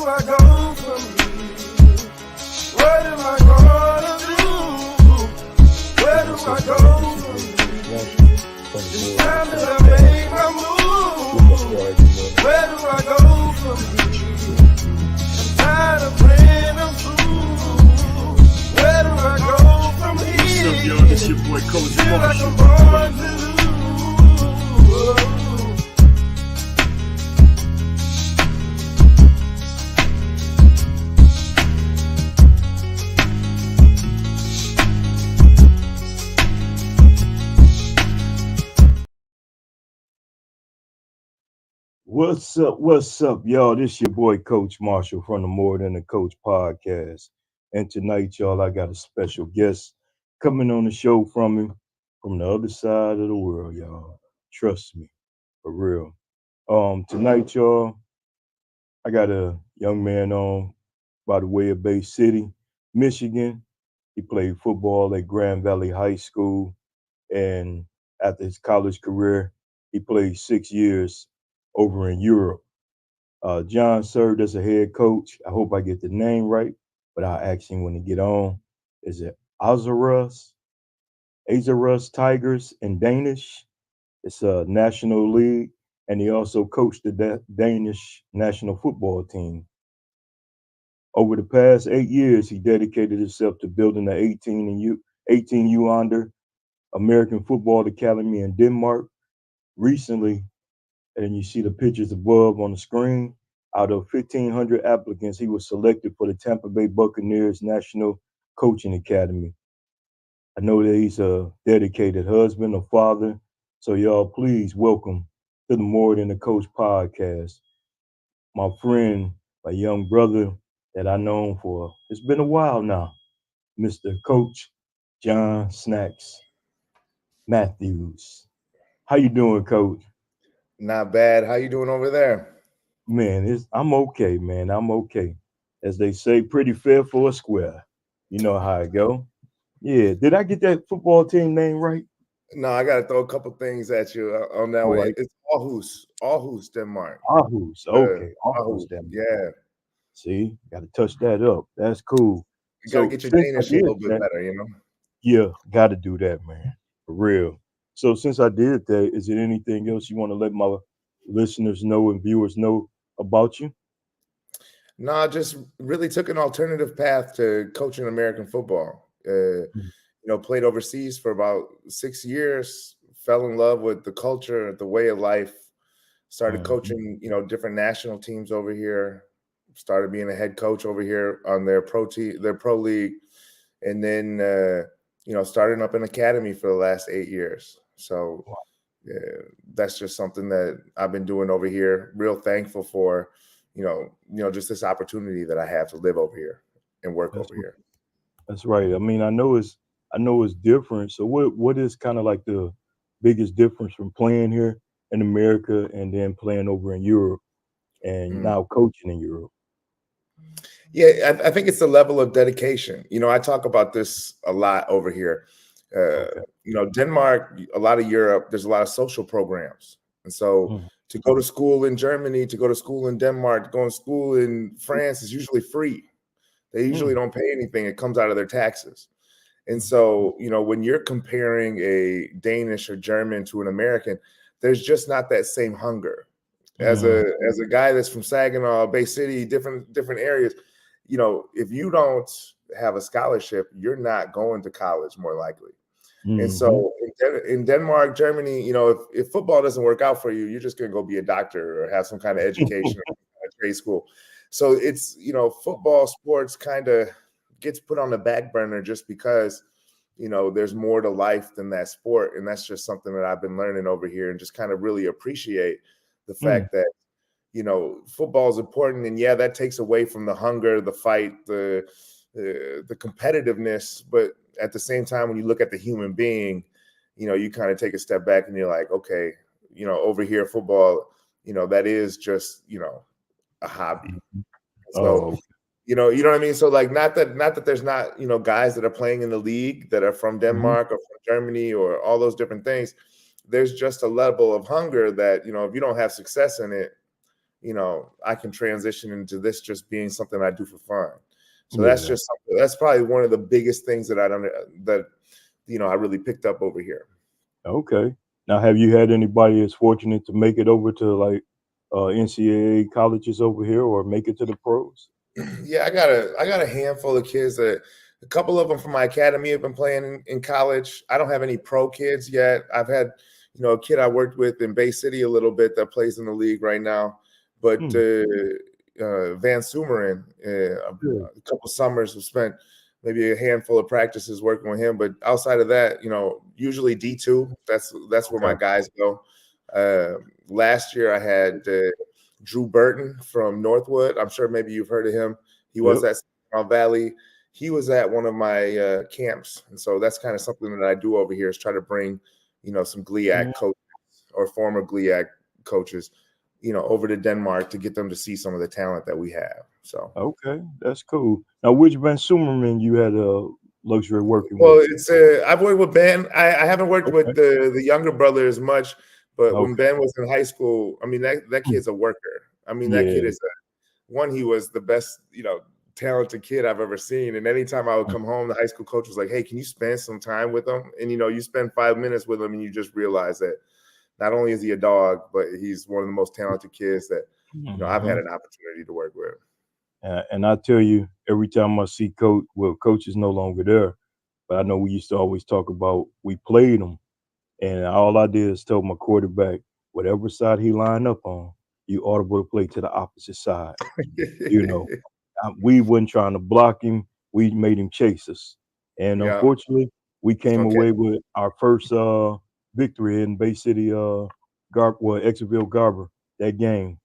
I go from here? What am I gonna do? Where do I go from here? It's time that I make my move. Where do I go from here? I'm tired of playing them fools. Where do I go from here? What's up, y'all? This your boy Coach Feel like Marshall. I'm born to lose. What's up, y'all? This your boy Coach Marshall from the More Than a Coach podcast. And tonight, y'all, I got a special guest coming on the show from the other side of the world, y'all. Trust me, for real. Tonight, y'all, I got a young man on by the way of Bay City, Michigan. He played football at Grand Valley High School, and after his college career, he played 6 years over in Europe. Jonn served as a head coach. I hope I get the name right, but I'll ask him when he get on. Is it Azarus Tigers in Danish? It's a national league, and he also coached the Danish national football team. Over the past 8 years, he dedicated himself to building the 18U under American Football Academy in Denmark. Recently, and you see the pictures above on the screen, out of 1,500 applicants, he was selected for the Tampa Bay Buccaneers National Coaching Academy. I know that he's a dedicated husband, a father. So y'all, please welcome to the More Than a Coach podcast, my friend, my young brother that I've known for, it's been a while now, Mr. Coach Jonn Snacks Mathews. How you doing, Coach? Not bad. How you doing over there? Man, I'm okay, man. I'm okay. As they say, pretty fair for a square. You know how it go. Yeah. Did I get that football team name right? No, I got to throw a couple things at you on that All one. right. It's Aarhus, Denmark. Aarhus. Okay. Aarhus. Yeah. See, got to touch that up. That's cool. You got to get your Danish a little bit better, you know? Yeah, got to do that, man. For real. So since I did that, is there anything else you want to let my listeners know and viewers know about you? No, I just really took an alternative path to coaching American football. Played overseas for about 6 years, fell in love with the culture, the way of life, started coaching, different national teams over here, started being a head coach over here on their pro league, and then, starting up an academy for the last 8 years. So that's just something that I've been doing over here. Real thankful for, just this opportunity that I have to live over here and work over here. That's right. I mean, I know it's different. So what is kind of like the biggest difference from playing here in America and then playing over in Europe and now coaching in Europe? Yeah, I think it's the level of dedication. I talk about this a lot over here. Denmark, a lot of Europe, there's a lot of social programs. And so to go to school in Germany, to go to school in Denmark, to go to school in France is usually free. They usually don't pay anything. It comes out of their taxes. And so, when you're comparing a Danish or German to an American, there's just not that same hunger. As a guy that's from Saginaw, Bay City, different areas, if you don't have a scholarship, you're not going to college more likely. And so in Denmark, Germany, if football doesn't work out for you, you're just going to go be a doctor or have some kind of education or trade school. So it's, football sports kind of gets put on the back burner just because, there's more to life than that sport. And that's just something that I've been learning over here and just kind of really appreciate the fact that, football is important. And yeah, that takes away from the hunger, the fight, the competitiveness. But at the same time, when you look at the human being, you kind of take a step back and you're like, okay, over here, football, that is just, a hobby. So, you know what I mean? So like, not that there's not, guys that are playing in the league that are from Denmark or from Germany or all those different things. There's just a level of hunger that, if you don't have success in it, I can transition into this just being something I do for fun. So that's Yeah. just something, that's probably one of the biggest things that I really picked up over here. Okay. Now, have you had anybody that's fortunate to make it over to like NCAA colleges over here or make it to the pros? Yeah, I got a handful of kids that a couple of them from my academy have been playing in college. I don't have any pro kids yet. I've had, a kid I worked with in Bay City a little bit that plays in the league right now. But Hmm. Van Sumeren, Good. a couple summers have spent maybe a handful of practices working with him. But outside of that, usually D2. That's where my Okay. guys go. Last year I had Drew Burton from Northwood. I'm sure maybe you've heard of him. He was Yep. at Silicon Valley. He was at one of my camps, and so that's kind of something that I do over here is try to bring, some GLIAC Mm, coaches or former GLIAC coaches, over to Denmark to get them to see some of the talent that we have. So, okay, that's cool. Now, which Van Sumerman you had a luxury working well, with? it's I've worked with Ben. I haven't worked with Okay. the younger brother as much, but when Okay. Ben was in high school, I mean that Hmm. kid's a worker. I mean that kid Yeah. is one, he was the best, talented kid I've ever seen. And anytime I would Mm, come home, the high school coach was like, "Hey, can you spend some time with him?" And you spend 5 minutes with him, and you just realize that not only is he a dog, but he's one of the most talented kids that I've had mhm. an opportunity to work with. And I tell you, every time I see coach is no longer there, but I know we used to always talk about we played him, and all I did is tell my quarterback, whatever side he lined up on, you audible to play to the opposite side. You know, we wasn't trying to block him. We made him chase us, and Yeah, unfortunately, we he's came gonna catch. away with our first victory in Bay City, Exerville Garber that game.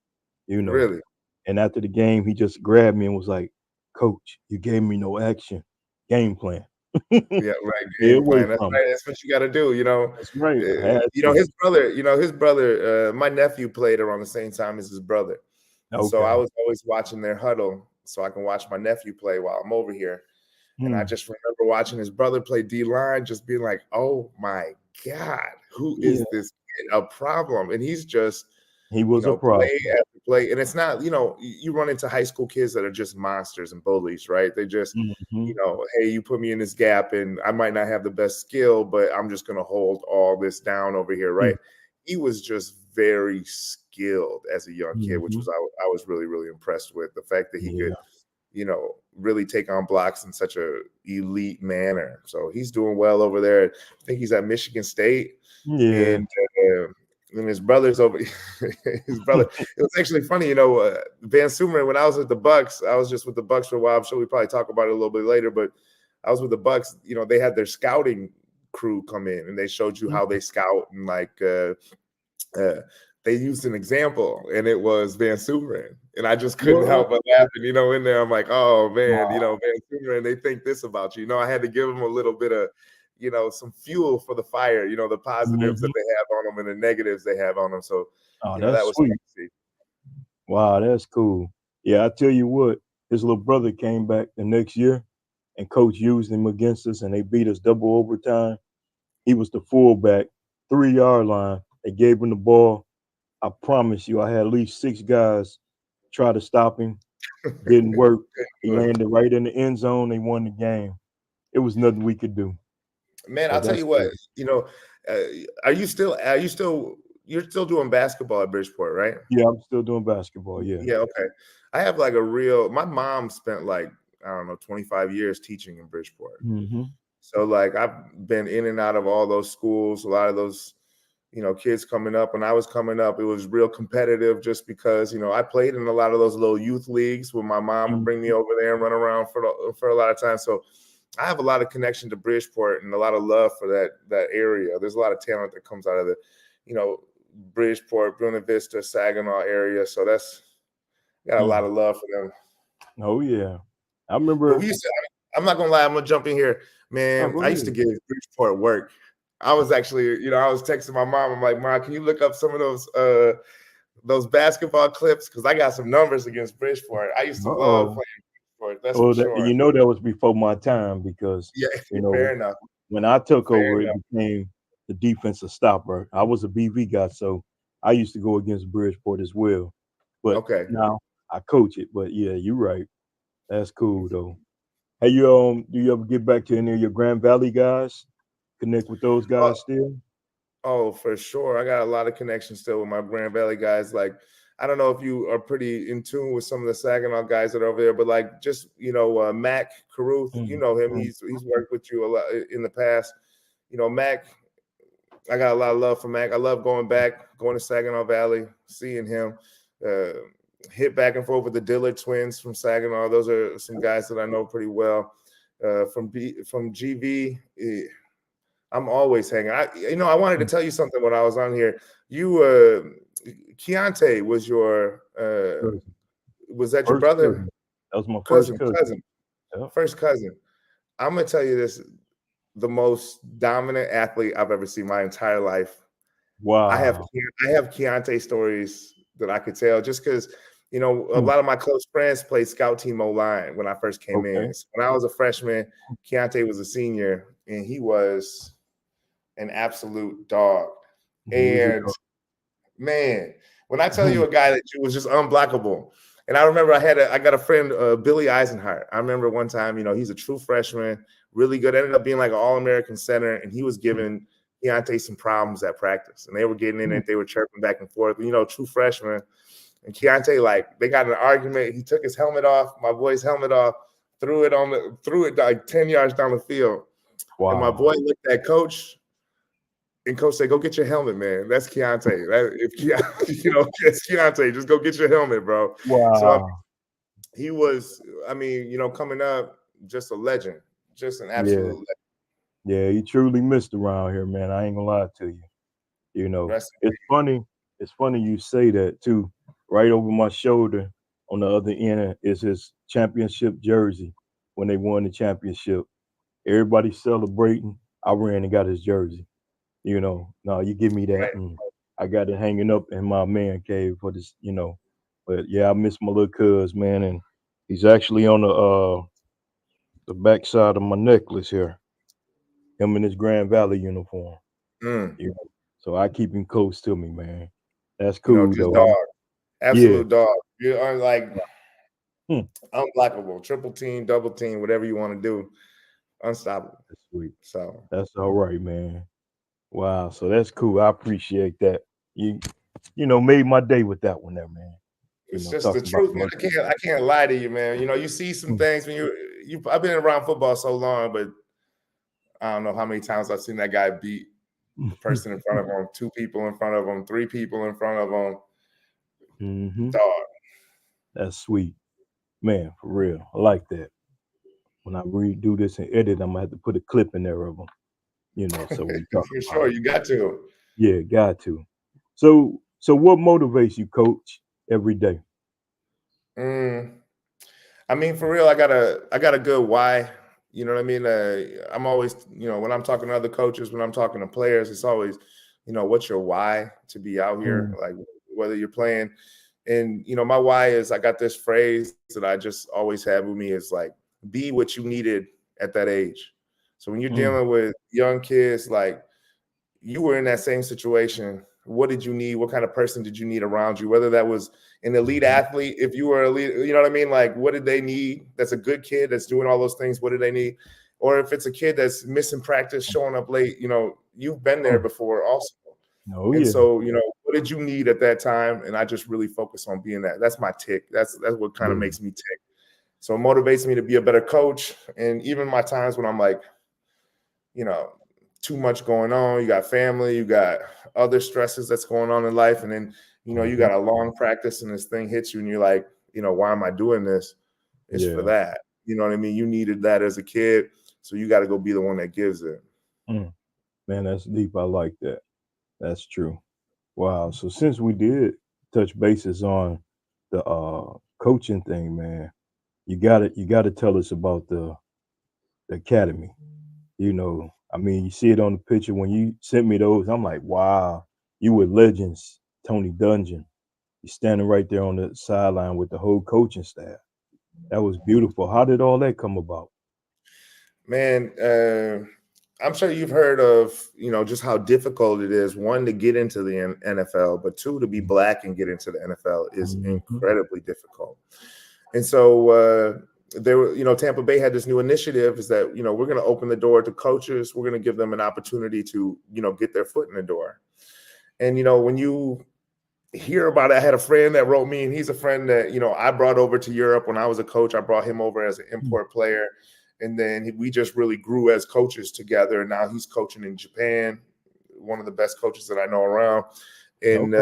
You know, Really? and after the game, he just grabbed me and was like, "Coach, you gave me no action. Game plan. Yeah, right. Stay Game away plan. That's from it." right. That's what you got to do. That's right. I had to. His brother. My nephew played around the same time as his brother, and so I Okay. was always watching their huddle so I can watch my nephew play while I'm over here. And I Hmm. just remember watching his brother play D line, just being like, "Oh my God, who Yeah, is this kid? A problem?" And he's just, he was a play problem. after play. And it's not, you run into high school kids that are just monsters and bullies, right? They just, Hmm. hey, you put me in this gap and I might not have the best skill, but I'm just going to hold all this down over here, right? He was just very skilled as a young kid, which Hmm. was I was really, really impressed with the fact that he could, Yeah. really take on blocks in such a elite manner. So he's doing well over there. I think he's at Michigan State, Yeah. and uh, and his brother's over. His brother. It was actually funny, Van Sumer. When I was with the Bucks, I was just with the Bucks for a while. I'm sure we probably talk about it a little bit later, but I was with the Bucks. They had their scouting crew come in and they showed you how they scout and uh, they used an example, and it was Van Sumeren, and I just couldn't What? help but laughing. In there, I'm like, "Oh man, Wow. Van Sumeren, they think this about you." I had to give them a little bit of, some fuel for the fire. The positives that Hmm. they have on them and the negatives they have on them. So, Oh, that that's was fun sweet. to see. Wow, that's cool. Yeah, I tell you what, his little brother came back the next year, and coach used him against us, and they beat us double overtime. He was the fullback, 3 yard line. They gave him the ball. I promise you, I had at least 6 guys try to stop him. Didn't work. He Good. landed right in the end zone. They won the game. It was nothing we could do. Man, So I'll tell that's you what. cool. Uh, you're still doing basketball at Bridgeport, right? Yeah, I'm still doing basketball. Yeah. Yeah, okay. I have my mom spent like, I don't know, 25 years teaching in Bridgeport. Hmm. So like I've been in and out of all those schools, a lot of those, kids coming up. When I was coming up, it was real competitive just because, I played in a lot of those little youth leagues where my mom would bring me over there and run around for a lot of time. So I have a lot of connection to Bridgeport and a lot of love for that area. There's a lot of talent that comes out of the, you know, Bridgeport, Buena Vista, Saginaw area. So that's got a lot of love for them. Oh yeah, I But remember. we used to, I'm not gonna lie, I'm gonna jump in here. Oh, Man, go I used to ahead. give Bridgeport work. I was actually, I was texting my mom. I'm like, Mom, can you look up some of those basketball clips? Because I got some numbers against Bridgeport. I used to love Uh-oh. playing Bridgeport, that's for Well, sure. that was before my time because Yeah, you fair know enough. when I took Fair over, it enough. became the defensive stopper. I was a BV guy, so I used to go against Bridgeport as well. but Okay. now I coach it. But yeah, you're right. That's cool though. Hey, do you ever get back to any of your Grand Valley guys? Connect with those Oh, guys still? oh, for sure. I got a lot of connections still with my Grand Valley guys. Like, I don't know if you are pretty in tune with some of the Saginaw guys that are over there, but like just Mac Caruth, you Mm, know him. mm, He's worked with you a lot in the past. Mac, I got a lot of love for Mac. I love going to Saginaw Valley, seeing him. Uh, Hit back and forth with the Dillard twins from Saginaw. Those are some guys that I know pretty well. From GV, I'm always hanging. I wanted to mm. tell you something when I was on here. You, Keontae Cousin. was that your First brother? cousin. That was my first Cousin, cousin. cousin, Yep. first cousin. I'm gonna tell you this: the most dominant athlete I've ever seen my entire life. I have Wow. Keontae stories that I could tell just because a Mm, lot of my close friends played scout team O-line when I first came okay. in. So when I was a freshman, Keontae was a senior, and he was an absolute dog. He was a And dog. man, when I tell you a guy that was just unblockable, and I remember I got a friend, Billy Eisenhart. I remember one time, he's a true freshman, really good, ended up being like an All-American center, and he was giving Keontae some problems at practice, and they were getting in it, they were chirping back and forth. True freshman, and Keontae, like, they got in an argument. He took his helmet off, my boy's helmet off, threw it like 10 yards down the field, and my Wow. boy looked at coach. And coach said, "Go get your helmet, man. That's Keontae. That's Keontae. Just go get your helmet, bro." So Wow. he was, coming up, just a legend, just an Yeah. absolute legend. Yeah. He truly missed around here, man. I ain't gonna lie to you. Rest It's funny. It's funny you say that too. Right over my shoulder on the other end is his championship jersey when they won the championship. Everybody celebrating. I ran and got his jersey. No, you give me that. right. And I got it hanging up in my man cave for this. But yeah, I miss my little cuz, man, and he's actually on the backside of my necklace here. Him in his Grand Valley uniform. Mm, You know. So I keep him close to me, man. That's cool just though. dog, Yeah. absolute dog. You are like Hmm, unblockable, triple team, double team, whatever you want to do, unstoppable. that's sweet. So That's all right, man. Wow. So that's cool. I appreciate that. You made my day with that one there, man. it's just the Talking about truth, man. my I can't lie to you, man. You see some mm. things when I've been around football so long, but I don't know how many times I've seen that guy beat the person in front of him, two people in front of him, three people in front of him. Hmm. Dog. That's sweet. Man, for real. I like that. When I redo this and edit, I'm gonna have to put a clip in there of them, so we talk For about sure, it. you got to. Yeah, got to. So what motivates you, coach, every day? Mm, for real, I got a good why. You know what I mean? I'm always, when I'm talking to other coaches, when I'm talking to players, it's always, what's your why to be out here? Mm, Like whether you're playing, and my why is I got this phrase that I just always have with me is like, be what you needed at that age. So when you're mm, dealing with young kids, like you were in that same situation. What did you need? What kind of person did you need around you? Whether that was an elite mhm, athlete, if you were elite, you know what I mean? Like, what did they need? That's a good kid that's doing all those things. What do they need? Or if it's a kid that's missing practice, showing up late, you've been there mm. before also. Oh And yeah. so, what did you need at that time? And I just really focus on being that. That's my tick. That's what kind of Yeah. makes me tick. So it motivates me to be a better coach. And even my times when I'm like, you know, too much going on. You got family, you got other stresses that's going on in life. And then, you Mhm. got a long practice and this thing hits you and you're like, why am I doing this? It's for Yeah. that. You know what I mean? You needed that as a kid. So you got to go be the one that gives it. Mm. Man, that's deep. I like that. That's true. Wow. So since we did touch bases on the coaching thing, man, you gotta tell us about the academy. You see it on the picture when you sent me those. I'm like, wow, you were legends, Tony Dungeon. You're standing right there on the sideline with the whole coaching staff. That was beautiful. How did all that come about? Man, I'm sure you've heard of, just how difficult it is, one, to get into the NFL, but two, to be Black and get into the NFL is incredibly difficult. And so Tampa Bay had this new initiative is that, we're going to open the door to coaches. We're going to give them an opportunity to, get their foot in the door. And, when you hear about it, I had a friend that wrote me, and he's a friend that, I brought over to Europe when I was a coach. I brought him over as an import player. And then we just really grew as coaches together. And now he's coaching in Japan, one of the best coaches that I know around. And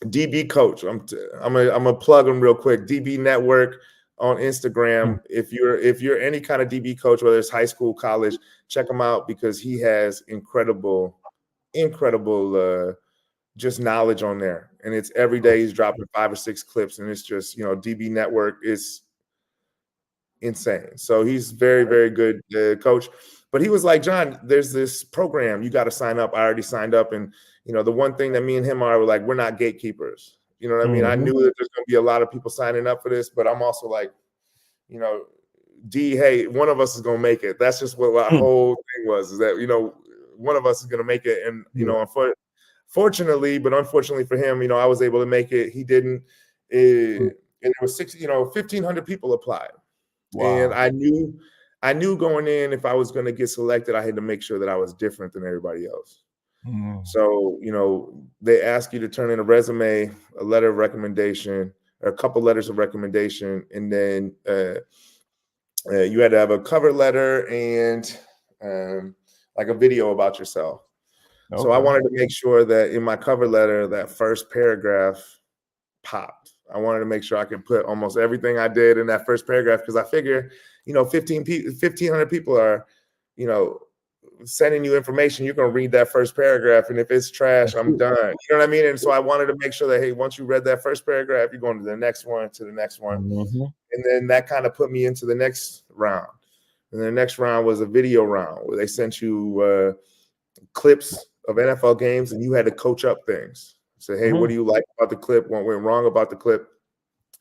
DB Coach, I'm gonna plug him real quick. DB Network on Instagram. If you're any kind of DB coach, whether it's high school, college, check him out because he has incredible just knowledge on there. And it's every day he's dropping 5 or 6 clips, and it's just DB Network is insane. So he's very, very good coach. But he was like, Jonn, there's this program. You got to sign up. I already signed up. And, the one thing that me and him were like, we're not gatekeepers. You know what I mean? I knew that there's going to be a lot of people signing up for this, but I'm also like, D, hey, one of us is going to make it. That's just what our whole thing was, is that, one of us is going to make it. And, fortunately, but unfortunately for him, I was able to make it. He didn't. And there was 1,500 people applied. Wow. And I knew going in, if I was going to get selected, I had to make sure that I was different than everybody else. So, they ask you to turn in a resume, a letter of recommendation, or a couple letters of recommendation, and then you had to have a cover letter and like a video about yourself. Okay. So I wanted to make sure that in my cover letter, that first paragraph popped. I wanted to make sure I could put almost everything I did in that first paragraph, because I figure, 1,500 people are, sending you information. You're going to read that first paragraph, and if it's trash, I'm done. You know what I mean? And so I wanted to make sure that, hey, once you read that first paragraph, you're going to the next one, and then that kind of put me into the next round. And the next round was a video round where they sent you clips of NFL games, and you had to coach up things. Say, hey, what do you like about the clip? What went wrong about the clip?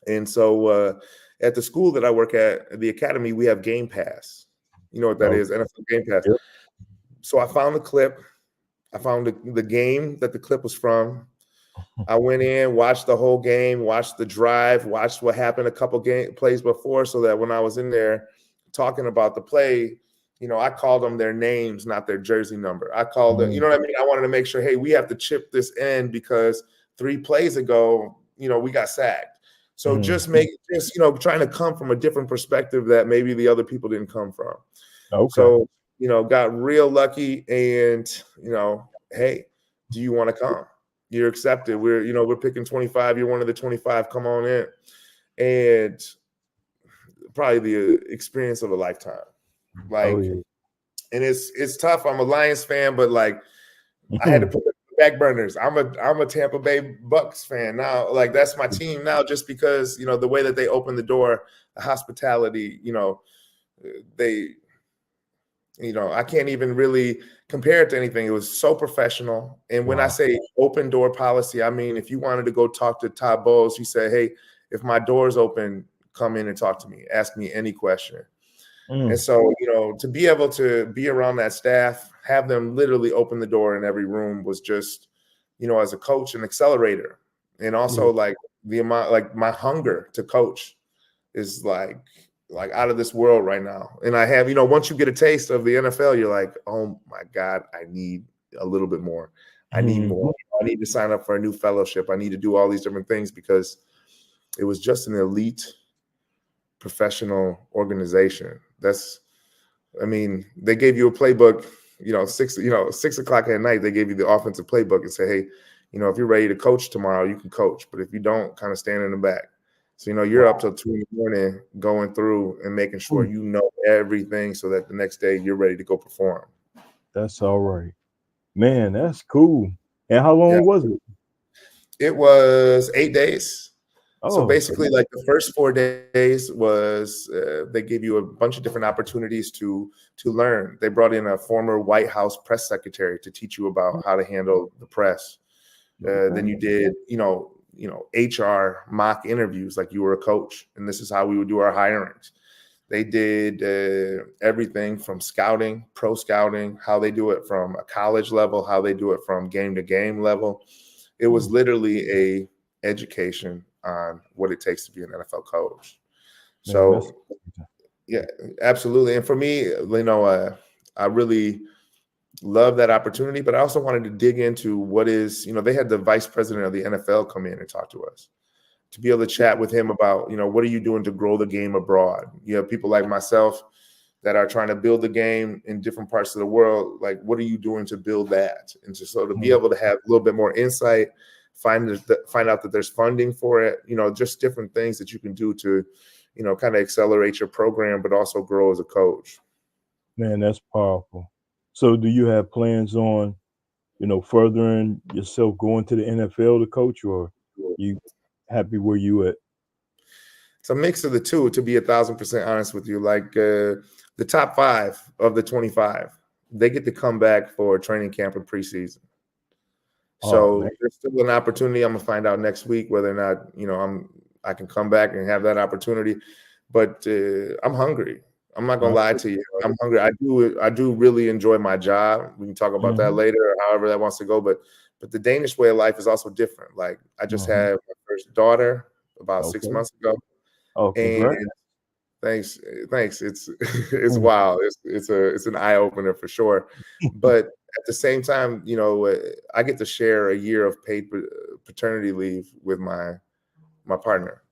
And so at the school that I work at the academy, we have Game Pass. You know what that is, NFL Game Pass. Yep. So I found the clip. I found the game that the clip was from. I went in, watched the whole game, watched the drive, watched what happened a couple plays before, so that when I was in there talking about the play, I called them their names, not their jersey number. I called them, you know what I mean? I wanted to make sure, hey, we have to chip this in because 3 plays ago, we got sacked. So just trying to come from a different perspective that maybe the other people didn't come from. Okay. So, got real lucky, and, hey, do you want to come? You're accepted. We're picking 25. You're one of the 25. Come on in. And probably the experience of a lifetime. And it's tough. I'm a Lions fan, but like I had to put the back burners. I'm a Tampa Bay Bucks fan now. Like that's my team now, just because the way that they opened the door, the hospitality. I can't even really compare it to anything. It was so professional. And when I say open door policy, I mean if you wanted to go talk to Todd Bowles, he said, hey, if my door's open, come in and talk to me. Ask me any question. And so, to be able to be around that staff, have them literally open the door in every room was just, as a coach, an accelerator. And also like the amount, like my hunger to coach is like out of this world right now. And I have, once you get a taste of the NFL, you're like, oh my God, I need a little bit more. I need more. I need to sign up for a new fellowship. I need to do all these different things because it was just an elite professional organization. They gave you a playbook, 6 o'clock at night, they gave you the offensive playbook and say, hey, if you're ready to coach tomorrow, you can coach. But if you don't, kind of stand in the back. So, you're up till 2 in the morning going through and making sure you know everything so that the next day you're ready to go perform. That's all right. Man, that's cool. And how long was it? It was 8 days. So basically, like the first 4 days was they gave you a bunch of different opportunities to learn. They brought in a former White House press secretary to teach you about how to handle the press. Then you did, HR mock interviews like you were a coach, and this is how we would do our hirings. They did everything from scouting, pro scouting, how they do it from a college level, how they do it from game to game level. It was literally a education on what it takes to be an NFL coach. Man, that's So yeah, absolutely. And for me, I really love that opportunity, but I also wanted to dig into what is, they had the vice president of the NFL come in and talk to us, to be able to chat with him about, what are you doing to grow the game abroad? You have people like myself that are trying to build the game in different parts of the world. Like, what are you doing to build that? And so to be able to have a little bit more insight, find out that there's funding for it, just different things that you can do to, kind of accelerate your program, but also grow as a coach. Man, that's powerful. So do you have plans on, furthering yourself going to the NFL to coach, or you happy where you at? It's a mix of the two, to be 1,000% honest with you. Like the top 5 of the 25, they get to come back for training camp and preseason. So there's still an opportunity. I'm gonna find out next week whether or not, I can come back and have that opportunity. But I'm hungry. I'm not gonna lie to you. I'm hungry. I do really enjoy my job. We can talk about that later, or however that wants to go. But the Danish way of life is also different. Like, I just had my first daughter about 6 months ago. Oh, And congrats. thanks. It's wild. It's an eye opener for sure. But at the same time, I get to share a year of paid paternity leave with my partner.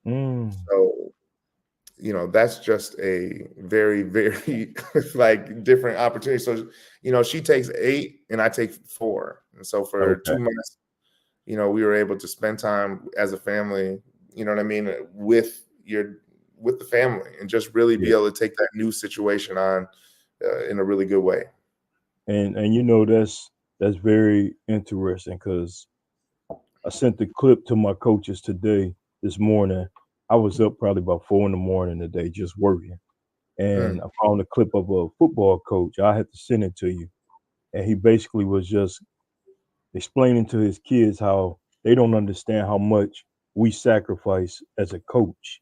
So, that's just a very, very like different opportunity. So, she takes 8 and I take 4. And so for 2 months, we were able to spend time as a family, you know what I mean, with the family, and just really be able to take that new situation on in a really good way. And that's very interesting, because I sent the clip to my coaches this morning. I was up probably about 4 in the morning today just working. And I found a clip of a football coach. I had to send it to you. And he basically was just explaining to his kids how they don't understand how much we sacrifice as a coach.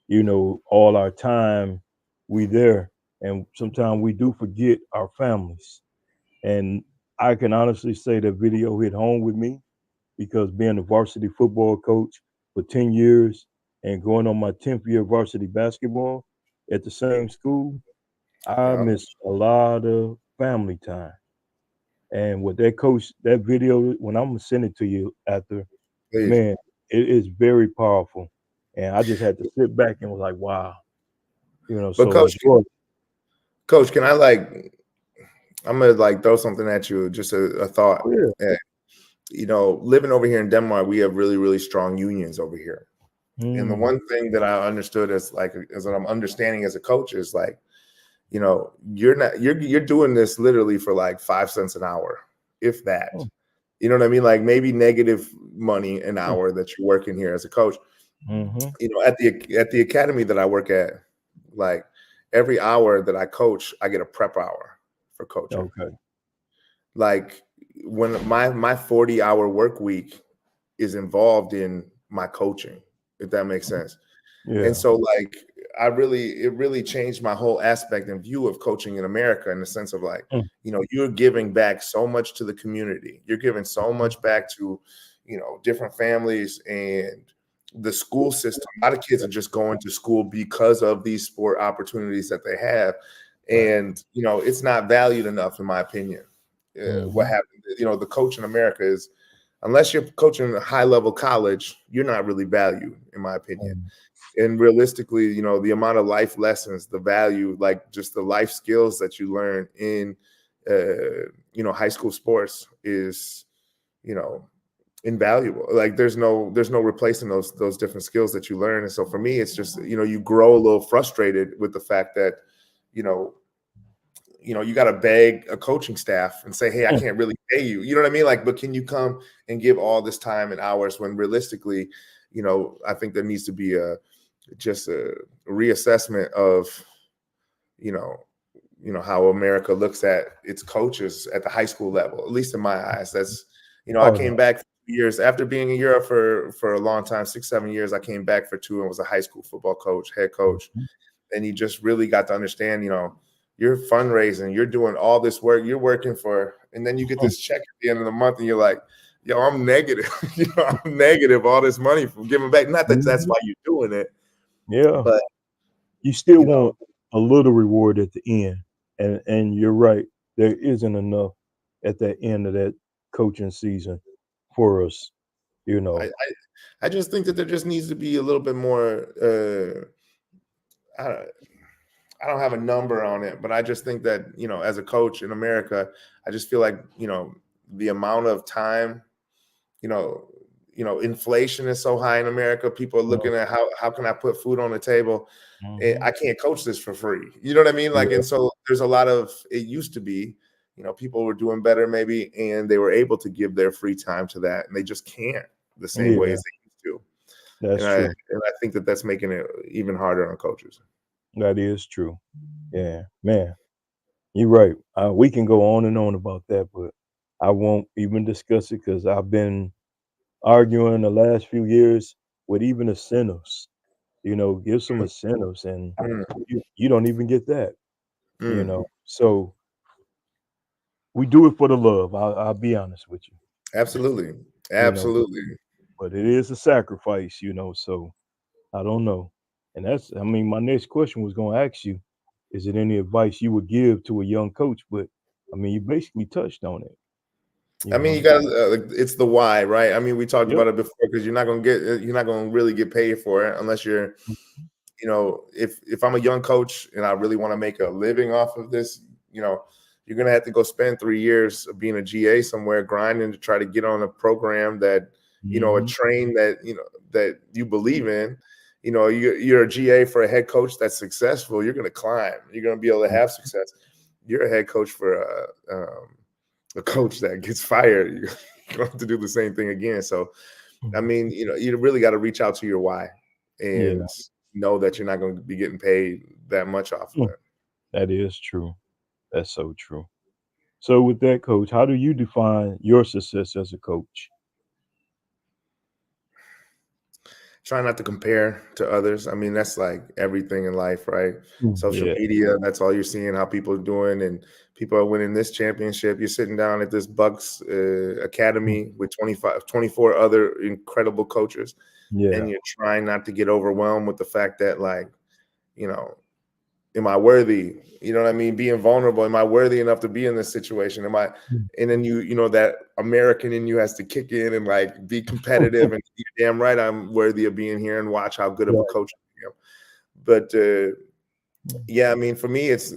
All our time we there, and sometimes we do forget our families. And I can honestly say that video hit home with me, because being a varsity football coach for 10 years and going on my 10th year of varsity basketball at the same school, I missed a lot of family time. And with that video, when I'm gonna send it to you after, Please. man, it is very powerful. And I just had to sit back and was like, wow. But so Coach, can I'm gonna throw something at you, just a thought. Living over here in Denmark, we have really, really strong unions over here. And the one thing that I understood as what I'm understanding as a coach is you're doing this literally for like 5 cents an hour, if that. You know what I mean? Like, maybe negative money an hour that you're working here as a coach. At the academy that I work at, like, every hour that I coach, I get a prep hour for coaching. Like, when my 40-hour work week is involved in my coaching, if that makes sense. And so it really changed my whole aspect and view of coaching in America, in the sense of you're giving back so much to the community. You're giving so much back to, different families and the school system. A lot of kids are just going to school because of these sport opportunities that they have. And, it's not valued enough, in my opinion. What happened, the coach in America is, unless you're coaching a high-level college, you're not really valued, in my opinion. And realistically, the amount of life lessons, the value, like just the life skills that you learn in, high school sports is, invaluable. Like, there's no replacing those different skills that you learn. And so for me, it's just, you grow a little frustrated with the fact that, you got to beg a coaching staff and say, hey, I can't really pay you. You know what I mean? Like, but can you come and give all this time and hours, when realistically, I think there needs to be a reassessment of, how America looks at its coaches at the high school level, at least in my eyes. That's, I came back years after being in Europe for a long time, 6-7 years. I came back for 2 and was a high school football coach, head coach. and you just really got to understand, you're fundraising, you're doing all this work, you're working for, and then you get this check at the end of the month, and you're like, yo, I'm negative. I'm negative all this money from giving back. Not that that's why you're doing it, Yeah. but You still want a little reward at the end. And you're right, there isn't enough at the end of that coaching season for us, I just think that there just needs to be a little bit more. I don't have a number on it, but I just think that as a coach in America, I just feel like the amount of time, you know, inflation is so high in America. People are looking at how can I put food on the table. I can't coach this for free. You know what I mean? Like, and so there's a lot of, it used to be, people were doing better maybe, and they were able to give their free time to that, and they just can't the same way as they used to. That's true. And I think that that's making it even harder on coaches. That is true. Yeah, man, you're right. We can go on and on about that, but I won't even discuss it because I've been arguing the last few years with even incentives. Give some incentives, and you don't even get that. So we do it for the love. I'll be honest with you. Absolutely. But it is a sacrifice. So I don't know. And my next question was going to ask you, is it any advice you would give to a young coach? But you basically touched on it. I mean, you got it's the why, right? I mean, we talked about it before, because you're not going to really get paid for it unless you're, if I'm a young coach and I really want to make a living off of this, you're going to have to go spend 3 years of being a GA somewhere, grinding to try to get on a program that, a train that, that you believe in. You're a GA for a head coach that's successful. You're going to climb. You're going to be able to have success. You're a head coach for a coach that gets fired. You're going to have to do the same thing again. So, I mean, you really got to reach out to your why and know that you're not going to be getting paid that much off of it. That is true. That's so true. So with that, coach, how do you define your success as a coach? Try not to compare to others. I mean, that's like everything in life, right? Social media, that's all you're seeing, how people are doing, and people are winning this championship. You're sitting down at this Bucks academy with 24 other incredible coaches, and you're trying not to get overwhelmed with the fact that, like, am I worthy? You know what I mean? Being vulnerable. Am I worthy enough to be in this situation? Am I? And then that American in you has to kick in and like be competitive and you're damn right I'm worthy of being here, and watch how good of a coach I am. But I mean, for me, it's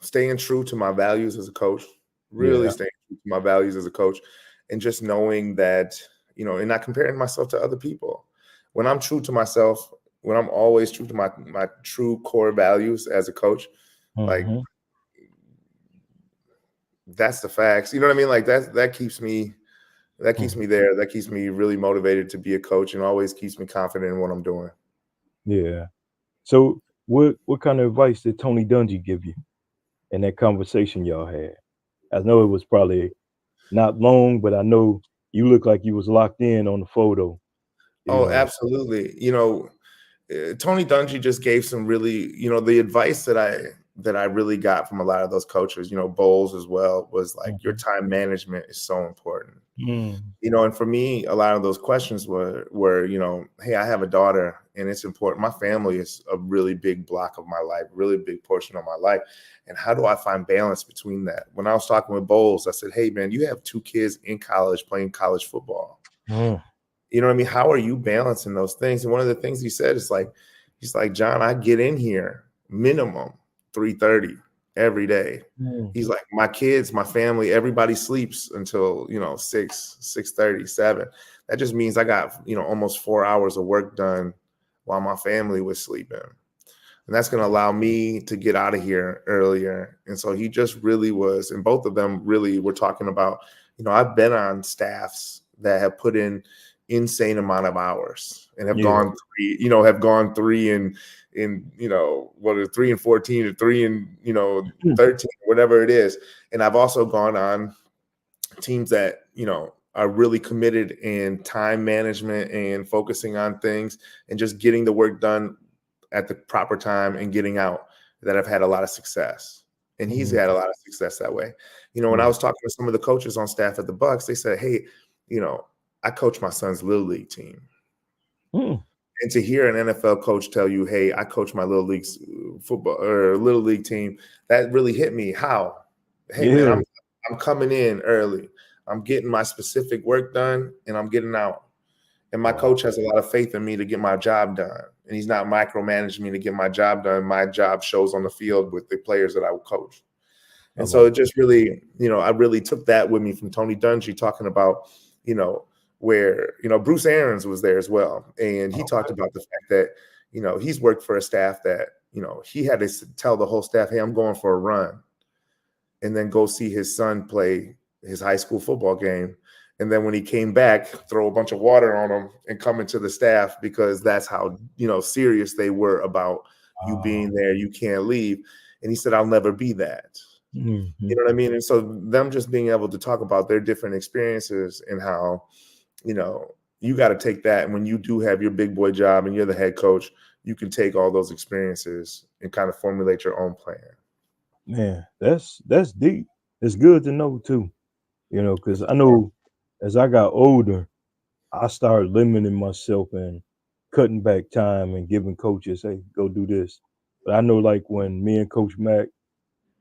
staying true to my values as a coach, really staying true to my values as a coach, and just knowing that and not comparing myself to other people. When I'm true to myself, when I'm always true to my true core values as a coach, like that's the facts. You know what I mean? Like that keeps me there. That keeps me really motivated to be a coach, and always keeps me confident in what I'm doing. Yeah. So what kind of advice did Tony Dungy give you in that conversation y'all had? I know it was probably not long, but I know you look like you was locked in on the photo. Absolutely. Tony Dungy just gave some really, the advice that I really got from a lot of those coaches, Bowles as well, was like, your time management is so important. And for me, a lot of those questions were, hey, I have a daughter and it's important. My family is a really big block of my life, really big portion of my life. And how do I find balance between that? When I was talking with Bowles, I said, hey, man, you have 2 kids in college playing college football. You know what I mean? How are you balancing those things? And one of the things he said is like, he's like, Jonn, I get in here minimum 3:30 every day. He's like, my kids, my family, everybody sleeps until 6:30, 7. That just means I got almost 4 hours of work done while my family was sleeping. And that's going to allow me to get out of here earlier. And so he just really was, and both of them really were talking about, I've been on staffs that have put in insane amount of hours and have gone 3 in 3 and 14 or 3 and 13, whatever it is. And I've also gone on teams that are really committed in time management and focusing on things and just getting the work done at the proper time and getting out that have had a lot of success. And he's had a lot of success that way. You know, when I was talking to some of the coaches on staff at the Bucks, they said, hey, you know, I coach my son's little league team. And to hear an NFL coach tell you, hey, I coach my little league football or little league team, that really hit me. How? Hey, man, I'm coming in early. I'm getting my specific work done and I'm getting out. And my coach has a lot of faith in me to get my job done. And he's not micromanaging me to get my job done. My job shows on the field with the players that I would coach. And so it just really, you know, I really took that with me from Tony Dungy talking about, you know, where, you know, Bruce Arians was there as well. And he talked about the fact that, you know, he's worked for a staff that, you know, he had to tell the whole staff, hey, I'm going for a run. And then go see his son play his high school football game. And then when he came back, throw a bunch of water on him and come into the staff because that's how, you know, serious they were about you being there. You can't leave. And he said, I'll never be that. You know what I mean? And so them just being able to talk about their different experiences and how, you know, you got to take that. And when you do have your big boy job and you're the head coach, you can take all those experiences and kind of formulate your own plan. Man, that's deep. It's good to know too, you know, because I know as I got older, I started limiting myself and cutting back time and giving coaches, hey, go do this. But I know like when me and Coach Mac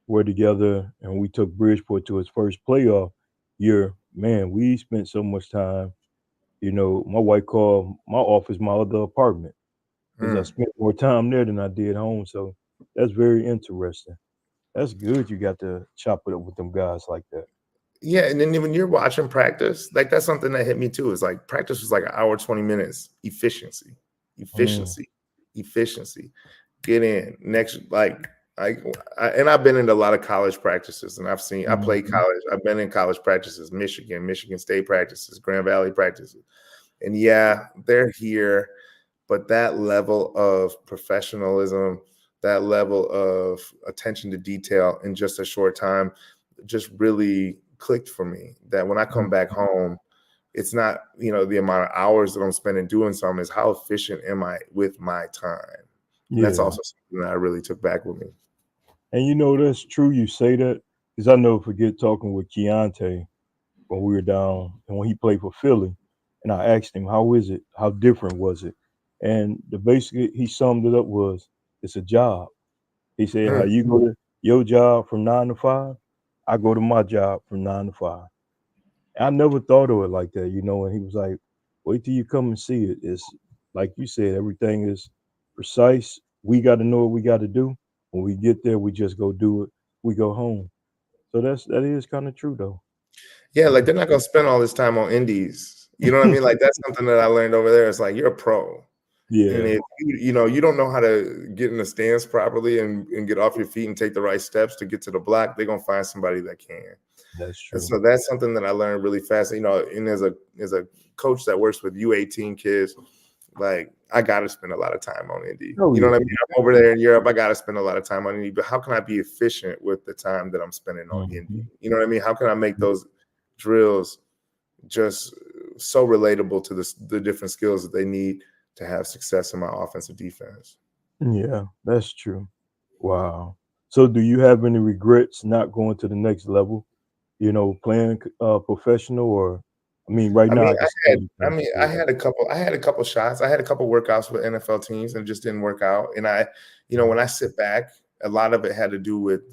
were together and we took Bridgeport to its first playoff year, man, we spent so much time. You know, my wife called my office my other apartment because I spent more time there than I did home. So that's very interesting. That's good. You got to chop it up with them guys like that. Yeah, and then when you're watching practice, like that's something that hit me too. Is like practice was like an hour, 20 minutes. Efficiency. Get in next. And I've been in a lot of college practices, and I played college. I've been in college practices, Michigan State practices, Grand Valley practices, and yeah, they're here, but that level of professionalism, that level of attention to detail in just a short time, just really clicked for me. That when I come back home, it's not, you know, the amount of hours that I'm spending doing something, is how efficient am I with my time. And that's also something that I really took back with me. And you know, that's true. You say that because I never forget talking with Keontae when we were down and when he played for Philly. And I asked him, how is it? How different was it? And basically he summed it up was, it's a job. He said, how you go to your job from 9 to 5, I go to my job from 9 to 5. I never thought of it like that, you know, and he was like, wait till you come and see it. It's like you said, everything is precise. We got to know what we got to do. When we get there, we just go do it. We go home. So that is kind of true though. Yeah, like they're not gonna spend all this time on indies. You know what I mean? Like that's something that I learned over there. It's like you're a pro. And if you know you don't know how to get in the stance properly and get off your feet and take the right steps to get to the block, they're gonna find somebody that can. That's true. And so that's something that I learned really fast. You know, and as a coach that works with U18 kids, like I gotta spend a lot of time on Indy. You know what I mean? I'm over there in Europe, I gotta spend a lot of time on Indy. But how can I be efficient with the time that I'm spending on Indy? You know what I mean? How can I make those drills just so relatable to the different skills that they need to have success in my offensive defense? Yeah, that's true. Wow. So do you have any regrets not going to the next level, you know, playing professional? Or I mean, right now I had a couple shots. I had a couple workouts with NFL teams and just didn't work out. And you know, when I sit back, a lot of it had to do with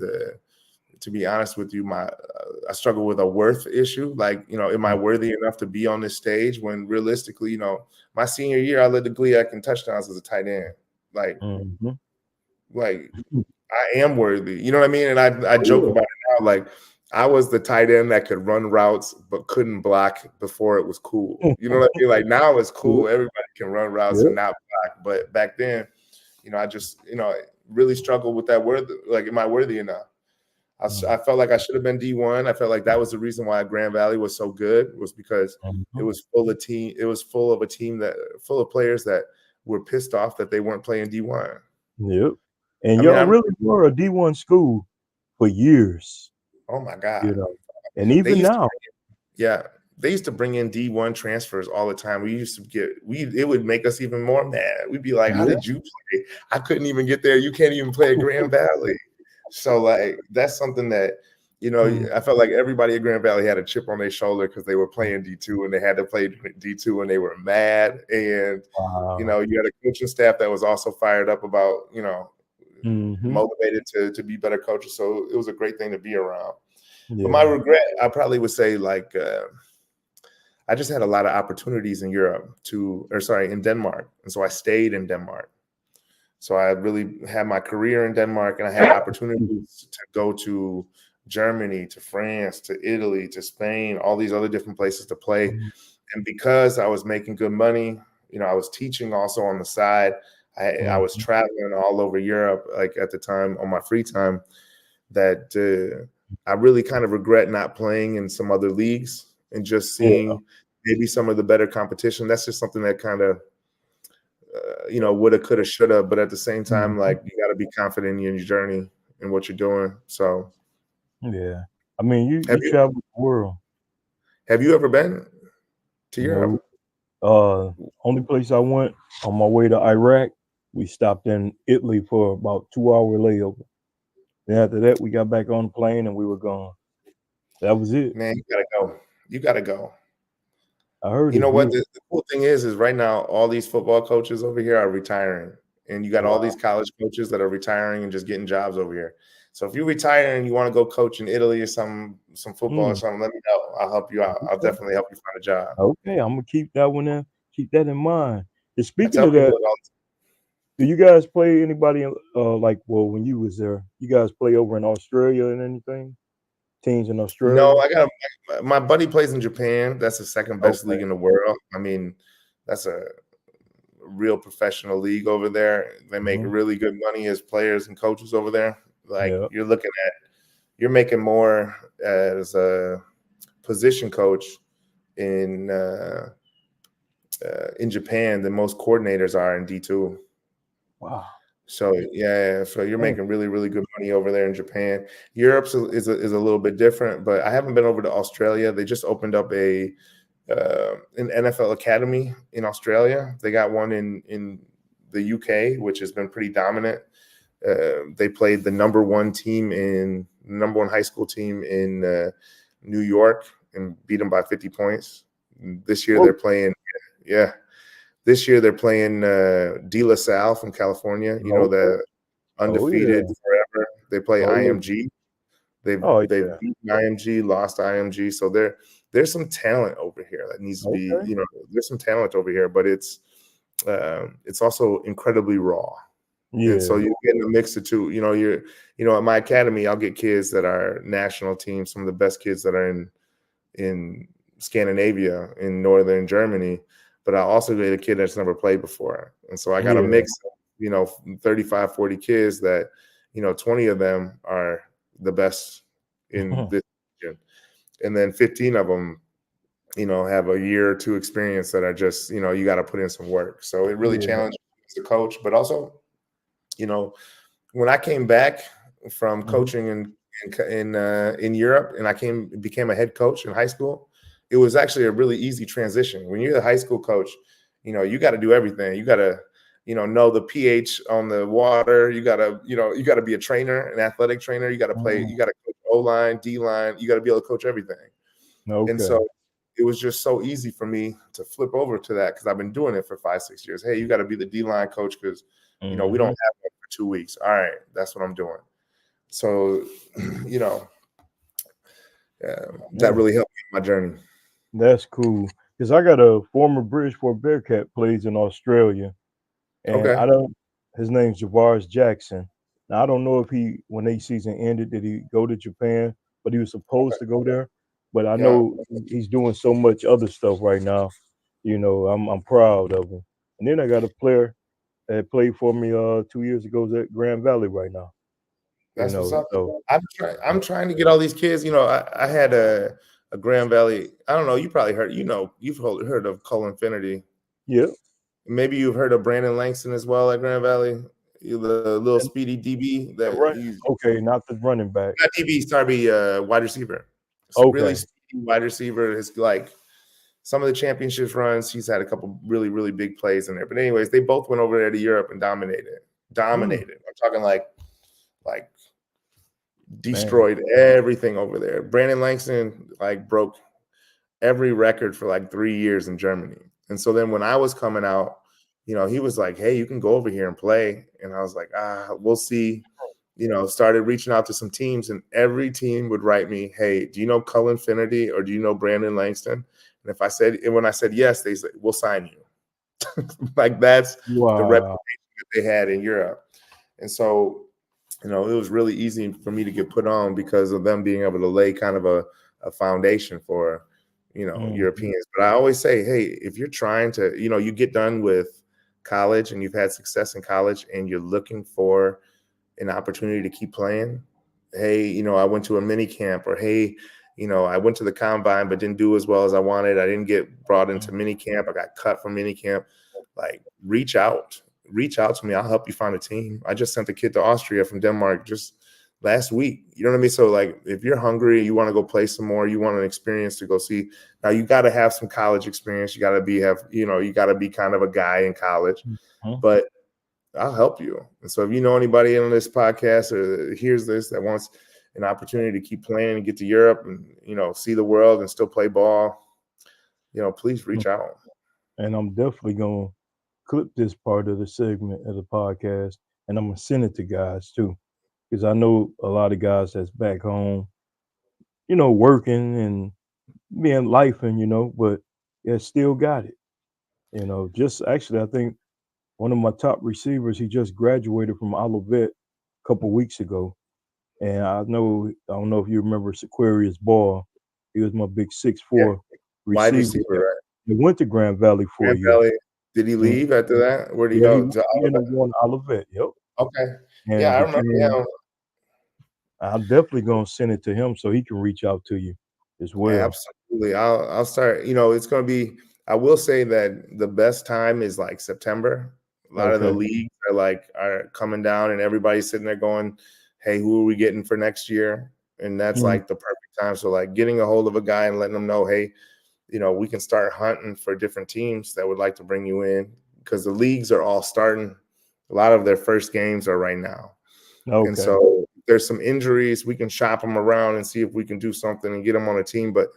to be honest with you, I struggle with a worth issue. Like, you know, am I worthy enough to be on this stage? When realistically, you know, my senior year, I led the GLIAC in touchdowns as a tight end. Like I am worthy. You know what I mean? And I joke about it now. Like I was the tight end that could run routes but couldn't block before it was cool. You know what I mean? Like now it's cool. Everybody can run routes and not block. But back then, you know, I just, you know, really struggled with that word. Like, am I worthy enough? I felt like I should have been D1. I felt like that was the reason why Grand Valley was so good, was because it was full of a team full of players that were pissed off that they weren't playing D1. Yep. And y'all really were a D1 school for years. Oh my God. You know, and even now. they used to bring in D1 transfers all the time. It would make us even more mad. We'd be like, how did you play? I couldn't even get there. You can't even play at Grand Valley. So like, that's something that, you know, I felt like everybody at Grand Valley had a chip on their shoulder because they were playing D2 and they had to play D2 and they were mad. And, you know, you had a coaching staff that was also fired up about, you know, motivated to be better coaches. So it was a great thing to be around. But my regret, I probably would say, like, I just had a lot of opportunities in in Denmark. And so I stayed in Denmark. So I really had my career in Denmark, and I had opportunities to go to Germany, to France, to Italy, to Spain, all these other different places to play. And because I was making good money, you know, I was teaching also on the side. I was traveling all over Europe, like at the time on my free time, that I really kind of regret not playing in some other leagues and just seeing maybe some of the better competition. That's just something that kind of, you know, woulda, coulda, shoulda. But at the same time, like, you got to be confident in your journey and what you're doing. So, I mean, you traveled the world. Have you ever been to Europe? Only place I went on my way to Iraq, we stopped in Italy for about 2-hour layover. Then after that, we got back on the plane and we were gone. That was it. Man, you gotta go. You gotta go. I heard. You know what? The cool thing is right now, all these football coaches over here are retiring, and you got all these college coaches that are retiring and just getting jobs over here. So if you retire and you want to go coach in Italy or some football or something, let me know. I'll help you out. I'll definitely help you find a job. Okay, I'm gonna keep that one in. Keep that in mind. And speaking of that, do you guys play anybody like, well, when you was there, you guys play over in Australia and anything? Teams in Australia? No, I got my buddy plays in Japan. That's the second best league in the world. I mean, that's a real professional league over there. They make really good money as players and coaches over there. Like, you're making more as a position coach in Japan than most coordinators are in D2. Wow. So so you're making really, really good money over there in Japan. Europe is a little bit different, but I haven't been over to Australia. They just opened up an NFL academy in Australia. They got one in the UK, which has been pretty dominant. They played the number one high school team in New York and beat them by 50 points. This year they're playing, This year they're playing De La Salle from California. You know, the undefeated forever. They play IMG. They've beaten IMG, lost IMG. So there's some talent over here that needs to be. You know, there's some talent over here, but it's also incredibly raw. And so you're getting a mix of two. You know, at my academy, I'll get kids that are national teams, some of the best kids that are in Scandinavia, in northern Germany. But I also get a kid that's never played before. And so I got a mix of, you know, 35, 40 kids that, you know, 20 of them are the best in this region. And then 15 of them, you know, have a year or two experience that are just, you know, you got to put in some work. So it really challenged me as a coach. But also, you know, when I came back from coaching in Europe and I became a head coach in high school, it was actually a really easy transition. When you're the high school coach, you know, you got to do everything. You got to, you know the pH on the water. You got to be a trainer, an athletic trainer. You got to play. You got to coach O-line, D-line. You got to be able to coach everything. And so it was just so easy for me to flip over to that because I've been doing it for 5-6 years. Hey, you got to be the D-line coach because, you know, we don't have one for 2 weeks. All right, that's what I'm doing. So, you know, that really helped me in my journey. That's cool. Because I got a former Bridgeport Bearcat plays in Australia. And his name's Javars Jackson. Now, I don't know if when the season ended, did he go to Japan? But he was supposed to go there. But I know he's doing so much other stuff right now. You know, I'm proud of him. And then I got a player that played for me 2 years ago at Grand Valley right now. That's what's up. So, I'm trying to get all these kids. You know, I had a Grand Valley. I don't know. You probably heard. You know, you've heard of Cole Infinity. Yeah. Maybe you've heard of Brandon Langston as well at Grand Valley. The little speedy DB not the running back. Not DB, sorry, wide receiver. So really speedy wide receiver is like some of the championships runs, he's had a couple really, really big plays in there. But anyways, they both went over there to Europe and dominated. Dominated. I'm talking like destroyed everything over there. Brandon Langston like broke every record for like 3 years in Germany. And so then when I was coming out, he was like, hey, you can go over here and play. And I was like, we'll see. Started reaching out to some teams, and every team would write me, hey, do you know Cullen Finnerty or do you know Brandon Langston? And when I said yes, they said, we'll sign you. Like that's the reputation that they had in Europe. And so, it was really easy for me to get put on because of them being able to lay kind of a foundation for, Europeans. But I always say, hey, if you're trying to, you get done with college and you've had success in college and you're looking for an opportunity to keep playing. Hey, I went to a mini camp, or hey, I went to the combine but didn't do as well as I wanted. I didn't get brought into mini camp. I got cut from mini camp. Like, reach out to me. I'll help you find a team. I just sent a kid to Austria from Denmark just last week. You know what I mean? So like, if you're hungry, you want to go play some more, you want an experience to go see. Now you got to have some college experience. You got to you got to be kind of a guy in college, but I'll help you. And so if you know anybody on this podcast or hears this that wants an opportunity to keep playing and get to Europe and, see the world and still play ball, please reach out. And I'm definitely going to clip this part of the segment of the podcast, and I'm going to send it to guys too, because I know a lot of guys that's back home, working and being life and, but yeah, still got it. Just actually, I think one of my top receivers, he just graduated from Olivet a couple weeks ago. And I don't know if you remember Sequarius Ball. He was my big 6'4" wide receiver. Right? He went to Grand Valley for a year. Valley. Did he leave after that? Where did he go? To Olivet. Yep. Okay. And I remember him. I'm definitely gonna send it to him so he can reach out to you as well. Absolutely. I'll start. It's going to be. I will say that the best time is like September. A lot of the leagues are coming down, and everybody's sitting there going, "Hey, who are we getting for next year?" And that's like the perfect time. So like getting a hold of a guy and letting them know, "Hey, we can start hunting for different teams that would like to bring you in," because the leagues are all starting. A lot of their first games are right now. Okay. And so there's some injuries. We can shop them around and see if we can do something and get them on a team. But,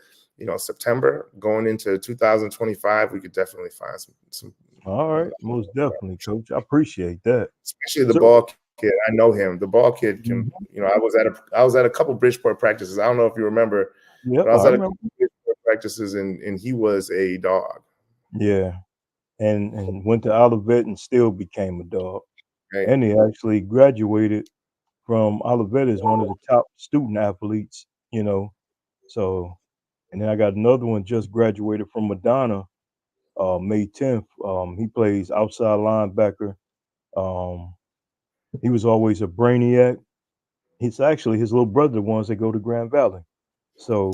September going into 2025, we could definitely find some. All right. Most definitely, Coach. I appreciate that. Especially the ball kid. I know him. The ball kid can, I was at a couple Bridgeport practices. I don't know if you remember. Yeah, I was at a couple Bridgeport practices and he was a dog. Yeah. And went to Olivet and still became a dog. Right. And he actually graduated from Olivet as one of the top student athletes, So, and then I got another one just graduated from Madonna, May 10th. He plays outside linebacker. He was always a brainiac. It's actually his little brother, the ones that go to Grand Valley. So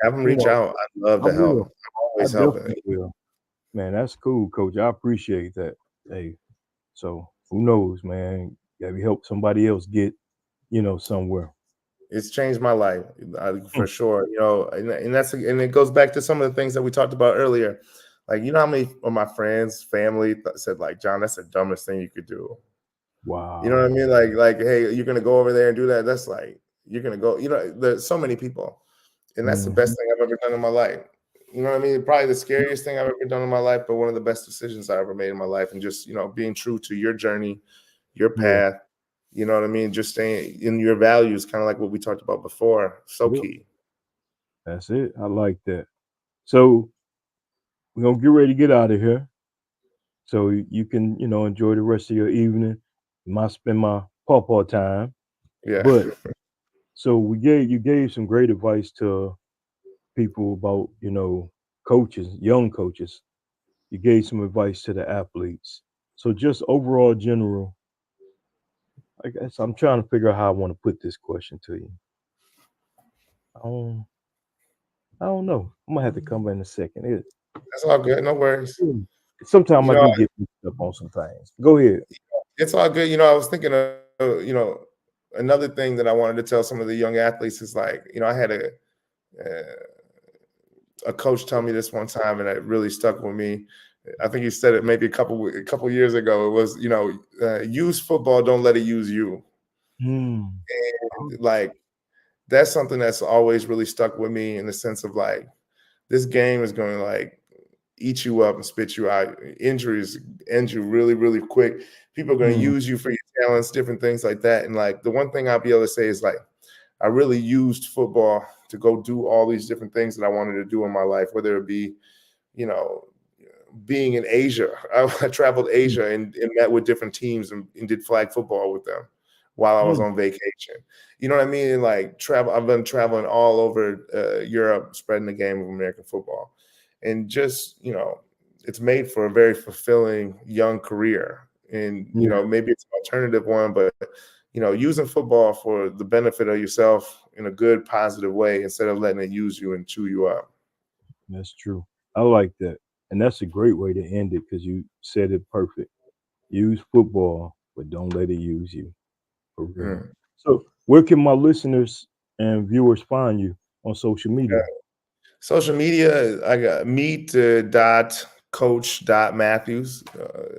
have him reach out. I'd love to help. I'm always helping. Man, that's cool, Coach. I appreciate that. Hey, so who knows, man? Got to help somebody else get, somewhere. It's changed my life for sure. And it goes back to some of the things that we talked about earlier. Like, how many of my friends, family said, like, John, that's the dumbest thing you could do. Wow. You know what I mean? Like, hey, you're gonna go over there and do that. That's like, you're gonna go. There's so many people, and that's the best thing I've ever done in my life. You know what I mean? Probably the scariest thing I've ever done in my life, but one of the best decisions I ever made in my life. And just, being true to your journey, your path. You know what I mean? Just staying in your values, kind of like what we talked about before. So key. That's it. I like that. So we're going to get ready to get out of here. So you can, enjoy the rest of your evening. You might spend my pawpaw time. Yeah. But so you gave some great advice to people about, coaches, young coaches. You gave some advice to the athletes. So just overall general, I guess I'm trying to figure out how I want to put this question to you. I don't know. I'm gonna have to come in a second. That's all good. No worries. Sometimes I do get mixed up on some things. Go ahead. It's all good. I was thinking of, another thing that I wanted to tell some of the young athletes is like, I had a coach tell me this one time, and it really stuck with me. I think he said it maybe a couple years ago. It was, use football, don't let it use you. Mm. And like that's something that's always really stuck with me in the sense of like this game is going to like eat you up and spit you out. Injuries end you really, really quick. People are going to Mm. use you for your talents, different things like that. And like the one thing I'll be able to say is like I really used football to go do all these different things that I wanted to do in my life, whether it be, you know, being in Asia. I traveled Asia and met with different teams and did flag football with them while I was Mm. on vacation. You know what I mean? And like travel, I've been traveling all over Europe, spreading the game of American football. And just, it's made for a very fulfilling young career. And, Yeah, maybe it's an alternative one, but, using football for the benefit of yourself in a good, positive way instead of letting it use you and chew you up. that's true. I like that. And that's a great way to end it because you said it perfect. Use football, but don't let it use you. For real. Mm. So, where can my listeners and viewers find you on social media? Social media, I got meet.coach.mathews,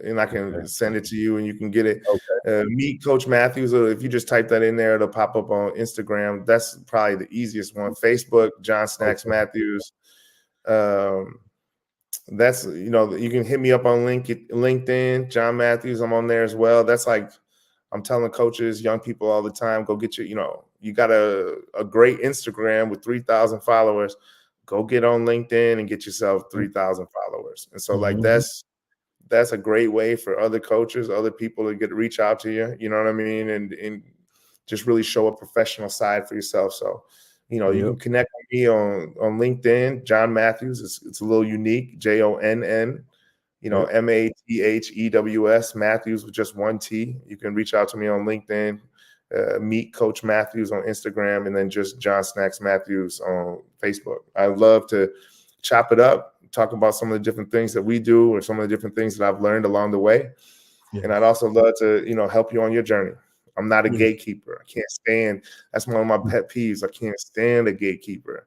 and I Okay. can send it to you and you can get it. Okay. Meet Coach Mathews, or if you just type that in there, it'll pop up on Instagram. That's probably the easiest one. Facebook, John Snacks Okay. Mathews. Um, that's you can hit me up on LinkedIn, John Mathews. I'm on there as well. That's like I'm telling coaches, young people all the time, go get you got a great Instagram with 3,000 followers. Go get on LinkedIn and get yourself 3,000 followers. And so like Mhm. that's a great way for other coaches, other people to reach out to you. You know what I mean? And just really show a professional side for yourself. So, you Yep. can connect with me on LinkedIn, John Mathews. It's a little unique, Jonn, Yep. Mathews, Mathews with just one T. You can reach out to me on LinkedIn, meet Coach Mathews on Instagram, and then just John Snacks Mathews on Facebook. I love to chop it up, talk about some of the different things that we do or some of the different things that I've learned along the way. And I'd Yes. also love to, help you on your journey. I'm not a Yeah. gatekeeper. I can't stand. That's one of my Mm. pet peeves. I can't stand a gatekeeper,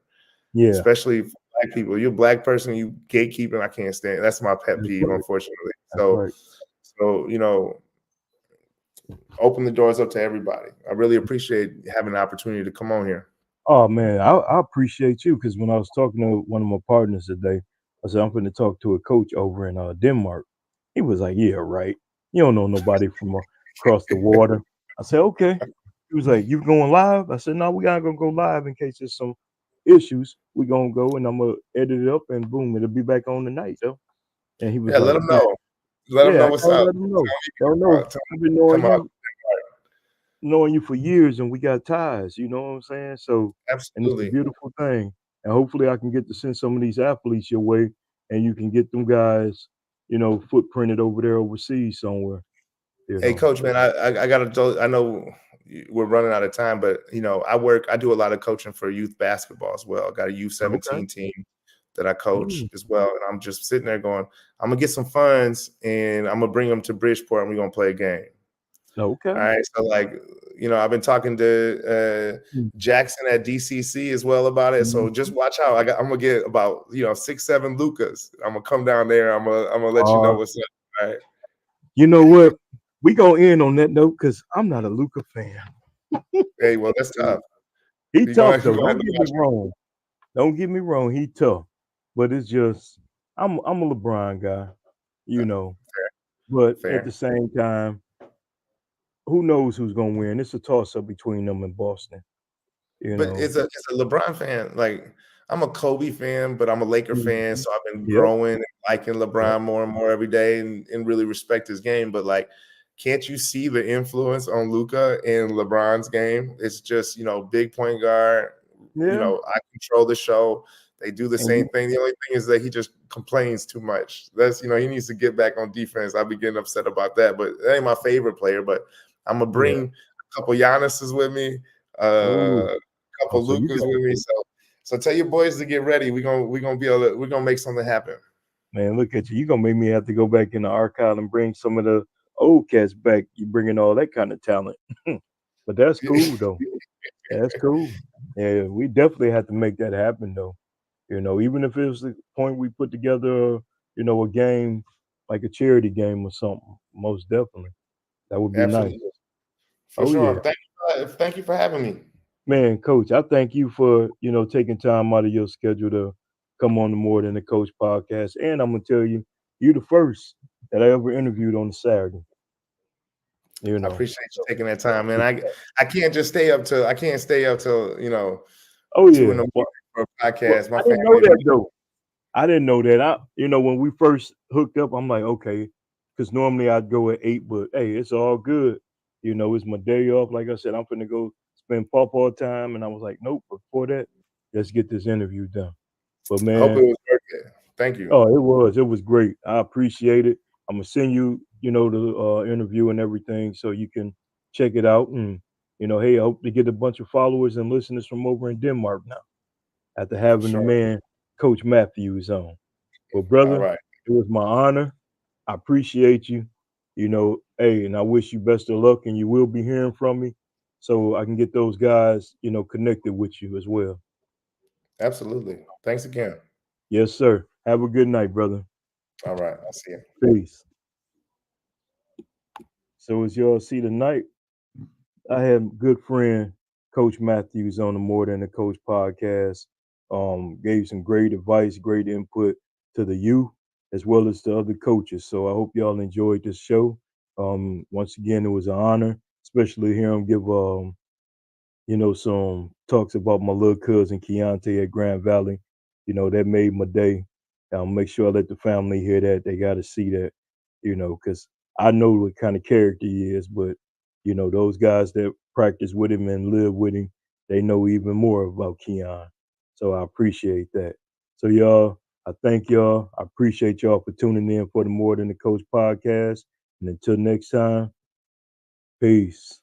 Yeah. especially for black people. You're a black person, you gatekeeping. I can't stand. That's my pet That's peeve, right. unfortunately. That's So, right. so open the doors up to everybody. I really appreciate having the opportunity to come on here. Oh man, I appreciate you because when I was talking to one of my partners today, I said I'm going to talk to a coach over in Denmark. He was like, "Yeah, right. You don't know nobody from across the water." I said, "Okay." He was like, "You going live?" I said, "No, we gotta go live in case there's some issues. We gonna go and I'm gonna edit it up and boom, it'll be back on tonight though." And he was Yeah, let like, them "Man, know. Let them yeah, know I what's gotta up. let him know. Tell Don't know. them tell I've been them to come out. knowing you for years and we got ties, you know what I'm saying? So, and it's a Absolutely. beautiful thing. And hopefully I can get to send some of these athletes your way and you can get them guys, footprinted over there overseas somewhere, you Hey, know. coach, man, I got to. I know we're running out of time, but I do a lot of coaching for youth basketball as well. I got a Okay. U17 team that I coach Mm, as well, and I'm just sitting there going, I'm gonna get some funds and I'm gonna bring them to Bridgeport and we're gonna play a game. All okay. right, so like, I've been talking to Mm, Jackson at DCC as well about it. So just mhm. watch out. I'm gonna get about 6, 7 Lucas. I'm gonna come down there. I'm gonna let you know Uh, what's up. All right. you know what? We gonna end on that note because I'm not a Luca fan. Hey, well, that's tough. He You're tough gonna though. you're gonna have Don't to get me watch. wrong. Don't get me wrong. He tough, but it's just I'm a LeBron guy, you know. Fair, But at the fair. same time, who knows who's gonna win? It's a toss up between them and Boston, you But know. it's a LeBron fan. Like I'm a Kobe fan, but I'm a Laker fan, Mhm. so I've been Yep, growing and liking yep. LeBron more and more every day and really respect his game. But like, can't you see the influence on Luca in LeBron's game? It's just, big point guard, Yeah, I control the show. They do the and same thing. The only thing is that he just complains too much. That's, he needs to get back on defense. I'll be getting upset about that. But that ain't my favorite player. But I'm gonna yeah. bring a couple Giannis's with me. Oh, oh, Couple so you Lucas got with me. So tell your boys to get ready. We're gonna make something happen. man, look at you. You gonna make me have to go back in the archive and bring some of the old cats back. You bringing all that kind of talent, but that's cool though. That's cool. Yeah, we definitely have to make that happen though. Even if it was the point we put together, a game like a charity game or something. Most definitely, that would be nice. Absolutely. For Oh yeah, sure. Thank you for having me. man, Coach. I thank you for taking time out of your schedule to come on the More Than the Coach podcast. And I'm gonna tell you, you're the first that I ever interviewed on a Saturday. I appreciate you So, taking that time, man. I can't just stay up till I can't stay up till oh 2 in yeah. the Well, morning for a well, podcast. My I didn't know family. that though. I didn't know that. When we first hooked up, I'm like, okay, because normally I'd go at 8, but hey, it's all good. It's my day off. Like I said, I'm finna go spend pawpaw time, and I was like, nope. Before that, let's get this interview done. But I hope it man, was worth it. Thank you. oh, it was great. I appreciate it. I'm gonna send you, the interview and everything, so you can check it out. And hey, I hope to get a bunch of followers and listeners from over in Denmark now after For having the sure. man, Coach Mathews, on. Well, All brother, right. it was my honor. I appreciate you. Hey, and I wish you best of luck, and you will be hearing from me so I can get those guys, connected with you as well. Absolutely. Thanks again. Yes, sir. Have a good night, brother. All right. I'll see you. Peace. So as y'all see tonight, I had good friend Coach Mathews on the More Than a Coach podcast. Gave some great advice, great input to the youth as well as the other coaches. So I hope y'all enjoyed this show. Once again, it was an honor, especially hear him give some talks about my little cousin Keontae at Grand Valley. That made my day. Make sure I let the family hear that. They got to see that, because I know what kind of character he is, but those guys that practice with him and live with him, they know even more about Keon. So I appreciate that. So y'all, I thank y'all. I appreciate y'all for tuning in for the More Than the Coach podcast. And until next time, peace.